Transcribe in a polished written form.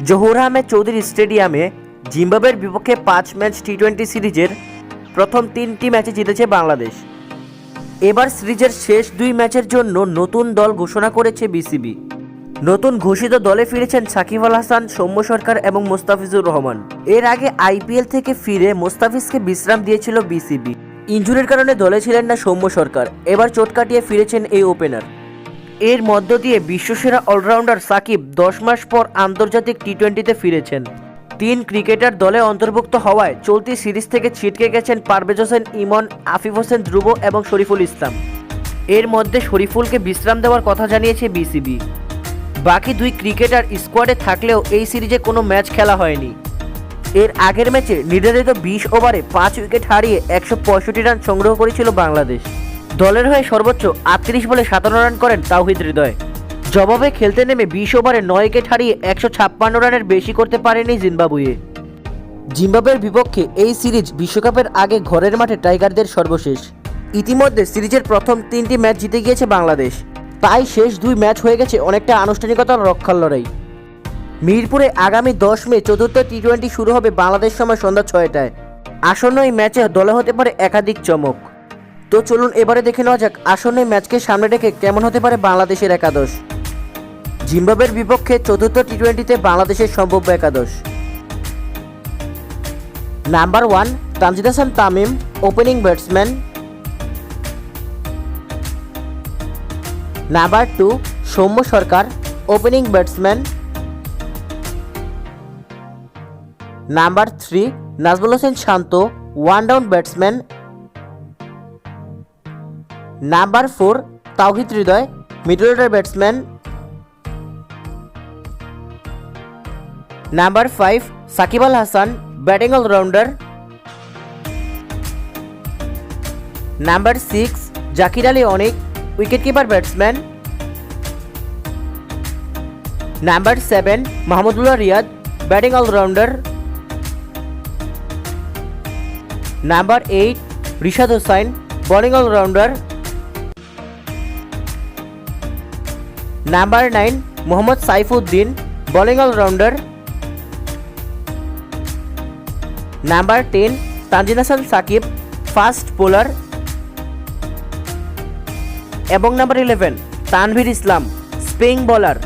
জহুর আহমেদ চৌধুরী স্টেডিয়ামে জিম্বাবুয়ের বিপক্ষে 5 ম্যাচ টি-20 সিরিজের প্রথম 3টি ম্যাচে জিতেছে বাংলাদেশ। এবার সিরিজের শেষ 2 ম্যাচের জন্য নতুন দল ঘোষণা করেছে বিসিবি। নতুন ঘোষিত দলে ফিরেছেন সাকিব আল হাসান, সৌম্য সরকার এবং মোস্তাফিজুর রহমান। এর আগে আইপিএল থেকে ফিরে মোস্তাফিজকে বিশ্রাম দিয়েছিল বিসিবি। ইনজুরির কারণে দলে ছিলেন না সৌম্য সরকার। এবার চোট কাটিয়ে ফিরেছেন এই ওপেনার। এর মধ্য দিয়ে বিশ্বসেরা অলরাউন্ডার সাকিব 10 মাস পর আন্তর্জাতিক টি-20তে ফিরেছেন। 3 ক্রিকেটার দলে অন্তর্ভুক্ত হওয়ায় চলতি সিরিজ থেকে ছিটকে গেছেন পারভেজ হোসেন ইমন, আফিফ হোসেন ধ্রুব এবং শরীফুল ইসলাম। এর মধ্যে শরীফুলকে বিশ্রাম দেওয়ার কথা জানিয়েছে বিসিবি। বাকি 2 ক্রিকেটার স্কোয়াডে থাকলেও এই সিরিজে কোনো ম্যাচ খেলা হয়নি। এর আগের ম্যাচে নির্ধারিত 20 ওভারে 5 উইকেট হারিয়ে 165 রান সংগ্রহ করেছিল বাংলাদেশ। দলের হয়ে সর্বোচ্চ 38 বলে 57 রান করেন তাওহিদ হৃদয়। জবাবে খেলতে নেমে 20 ওভারে 9 উইকেট হারিয়ে 156 রানের বেশি করতে পারেনি জিম্বাবুয়ে। জিম্বাবুয়ের বিপক্ষে এই সিরিজ বিশ্বকাপের আগে ঘরের মাঠে টাইগারদের সর্বশেষ। ইতিমধ্যে সিরিজের প্রথম 3টি ম্যাচ জিতে গিয়েছে বাংলাদেশ। তাই শেষ 2 ম্যাচ হয়ে গেছে অনেকটা আনুষ্ঠানিকতার রক্ষার লড়াই। মিরপুরে আগামী 10 মে চতুর্থ টি-20 শুরু হবে বাংলাদেশ সময় সন্ধ্যা 6টায়। আসন্ন এই ম্যাচে দলে হতে পারে একাধিক চমক। তো চলুন এবারে দেখে নেওয়া যাক আসন্ন এই ম্যাচকে সামনে রেখে কেমন হতে পারে বাংলাদেশের একাদশ। জিম্বাবুয়ের বিপক্ষে চতুর্থ টি-20তে বাংলাদেশের সম্ভাব্য একাদশ। Number 1 Tanzid Hasan Tamim, opening batsman. Number 2 Soumya Sarkar, opening batsman. Number 3 Najmul Hossain Shanto, one down batsman. Number 4 Towhid Hridoy, middle order batsman. Number 5 Shakib Al Hasan, batting allrounder. Number 6 Jaker Ali Anik, wicketkeeper batsman. Number 7 Mahmudullah Riyad, batting allrounder. Number 8 Rishad Hossain, bowling allrounder. Number 9 Mohammad Saifuddin, bowling allrounder. Number 10 Tanzid Hasan Sakib, fast bowler. এবং number 11 Tanvir ইসলাম, spin bowler.